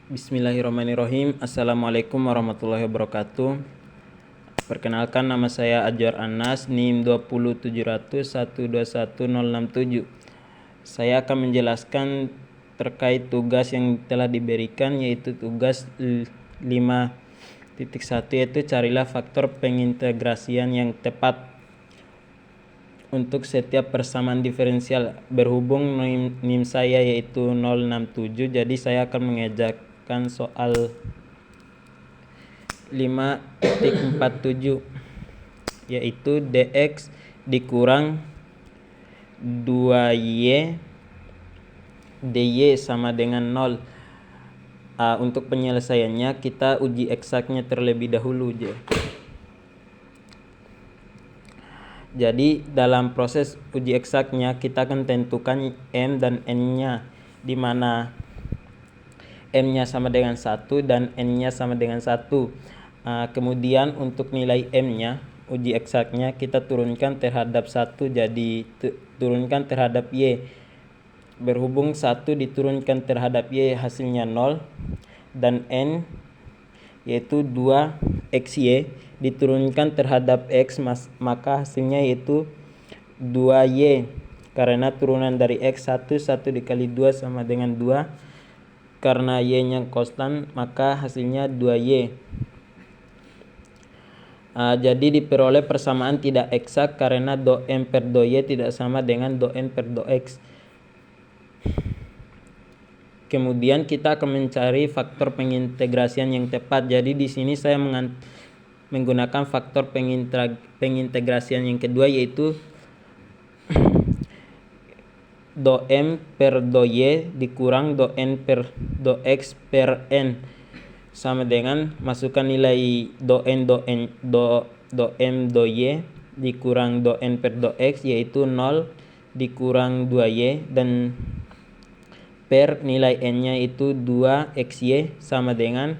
Bismillahirrahmanirrahim. Assalamualaikum warahmatullahi wabarakatuh. Perkenalkan, nama saya Ajwar Anas, NIM 20700121067. Saya akan menjelaskan terkait tugas yang telah diberikan, yaitu tugas 5.1, yaitu carilah faktor pengintegrasian yang tepat untuk setiap persamaan diferensial. Berhubung NIM saya yaitu 067, jadi saya akan mengerjakan soal 5.47, yaitu dx dikurang 2y dy sama dengan 0. Untuk penyelesaiannya kita uji eksaknya terlebih dahulu. Jadi dalam proses uji eksaknya kita akan tentukan m dan n-nya, di mana m-nya sama dengan 1 dan n-nya sama dengan 1. Kemudian untuk nilai m-nya, uji eksaknya kita turunkan terhadap 1, jadi turunkan terhadap y. Berhubung 1 diturunkan terhadap y hasilnya 0, dan n yaitu 2xy diturunkan terhadap x, maka hasilnya yaitu 2y. Karena turunan dari x 1 dikali 2 sama dengan 2. Karena y nya konstan, maka hasilnya 2y. Jadi diperoleh persamaan tidak eksak karena do m per do y tidak sama dengan do n per do x. Kemudian kita akan mencari faktor pengintegrasian yang tepat. Jadi di sini saya menggunakan faktor pengintegrasian yang kedua, yaitu do m per do y dikurang do n per do x per n sama dengan masukkan nilai do m do y dikurang do n per do x, yaitu 0 dikurang 2y, dan per nilai n-nya itu 2xy sama dengan,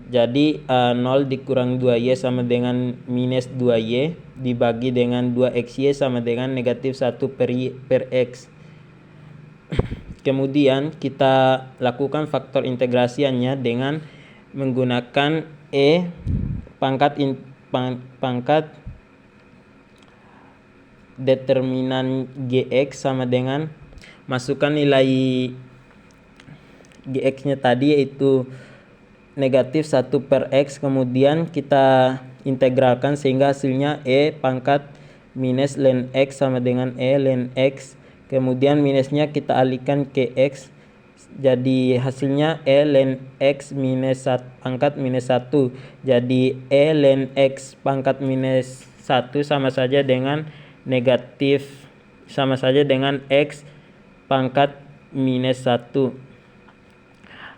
jadi 0 dikurang 2y sama dengan minus 2y dibagi dengan 2xy sama dengan negatif 1 per x. Kemudian kita lakukan faktor integrasiannya dengan menggunakan pangkat determinan gx sama dengan masukkan nilai gx nya tadi yaitu negatif 1 per x, kemudian kita integralkan sehingga hasilnya pangkat minus ln x sama dengan ln x, kemudian minusnya kita alihkan ke x, jadi hasilnya ln x minus pangkat minus 1, jadi ln x pangkat minus 1 sama saja dengan negatif, sama saja dengan x pangkat minus 1.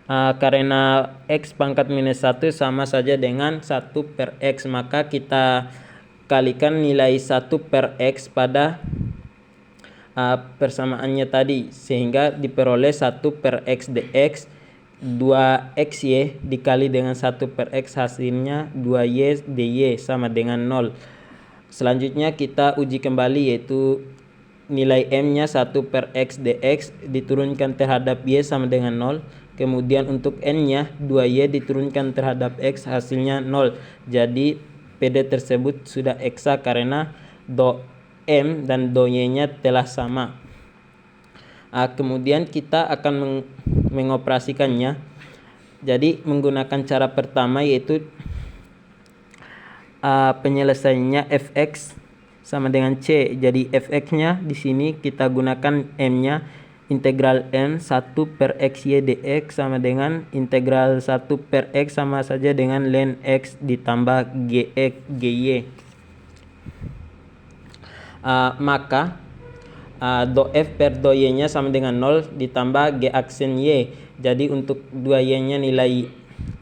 Karena x pangkat minus 1 sama saja dengan 1 per x, maka kita kalikan nilai 1 per x pada persamaannya tadi, sehingga diperoleh 1 per x dx 2xy dikali dengan 1 per x, hasilnya 2y dy sama dengan 0. Selanjutnya kita uji kembali, yaitu nilai m-nya 1 per x dx diturunkan terhadap y sama dengan 0. Kemudian untuk n-nya 2y diturunkan terhadap x, hasilnya 0. Jadi PD tersebut sudah eksak karena do m dan do y-nya telah sama. Kemudian kita akan mengoperasikannya. Jadi menggunakan cara pertama, yaitu penyelesaiannya fx sama dengan c. Jadi fx-nya di sini kita gunakan m-nya, integral m 1 per xy dx sama dengan integral 1 per x sama saja dengan ln x ditambah gx gy. Maka do f per do y-nya sama dengan 0 ditambah g aksen y. Jadi untuk 2y-nya nilai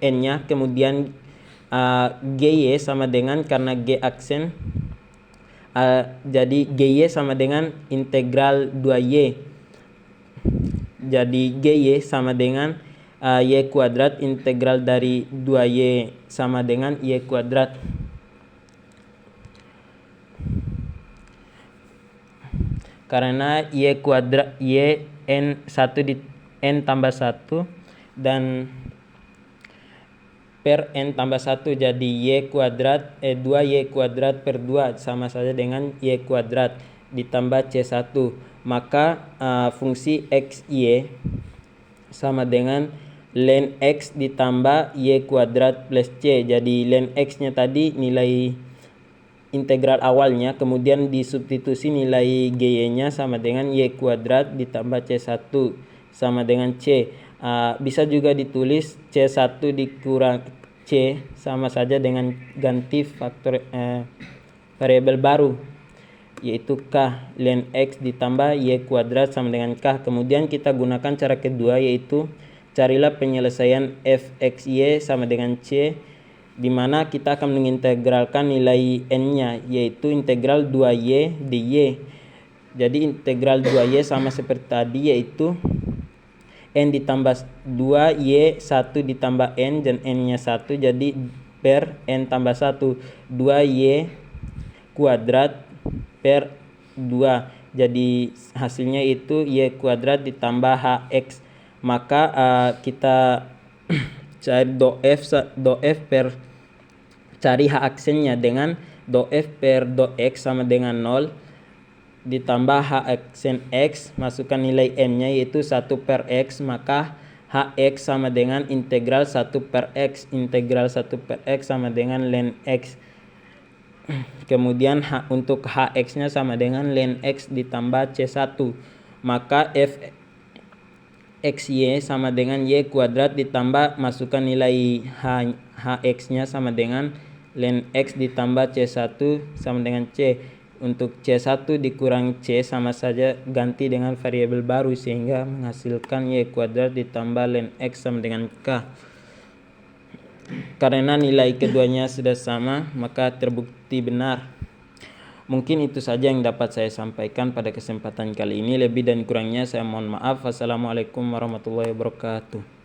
n-nya, kemudian gy sama dengan, karena g aksen, jadi gy sama dengan integral 2y. Jadi gy sama dengan y kuadrat integral dari 2y sama dengan y kuadrat. Karena y kuadrat y n 1 di n tambah 1 dan per n tambah 1, jadi y kuadrat 2y kuadrat per 2 sama saja dengan y kuadrat ditambah c1. Maka fungsi xy sama dengan ln x ditambah y kuadrat plus c. Jadi ln x-nya tadi nilai integral awalnya, kemudian disubstitusi nilai gy-nya sama dengan y kuadrat ditambah c1 sama dengan c. Bisa juga ditulis c1 dikurang c sama saja dengan ganti faktor variabel baru, yaitu k ln x ditambah y kuadrat sama dengan k. Kemudian kita gunakan cara kedua, yaitu carilah penyelesaian fxy sama dengan c, di mana kita akan mengintegralkan nilai n-nya, yaitu integral 2y dy. Jadi integral 2y sama seperti tadi, yaitu n ditambah 2y 1 ditambah n dan n-nya 1, jadi per n tambah 1 2y kuadrat per 2, jadi hasilnya itu y kuadrat ditambah hx. Maka kita cari do f per cari h aksennya dengan do f per do x sama dengan 0 ditambah h aksen x, masukkan nilai m-nya yaitu 1 per x, maka hx sama dengan integral 1 per x. Integral 1 per x sama dengan ln x. Kemudian untuk hx-nya sama dengan ln x ditambah c1. Maka f xy sama dengan y kuadrat ditambah masukkan nilai hx-nya sama dengan ln x ditambah c1 sama dengan c. Untuk c1 dikurangi c sama saja ganti dengan variabel baru, sehingga menghasilkan y kuadrat ditambah ln x sama dengan k. Karena nilai keduanya sudah sama, maka terbukti benar. Mungkin itu saja yang dapat saya sampaikan pada kesempatan kali ini. Lebih dan kurangnya saya mohon maaf. Wassalamualaikum warahmatullahi wabarakatuh.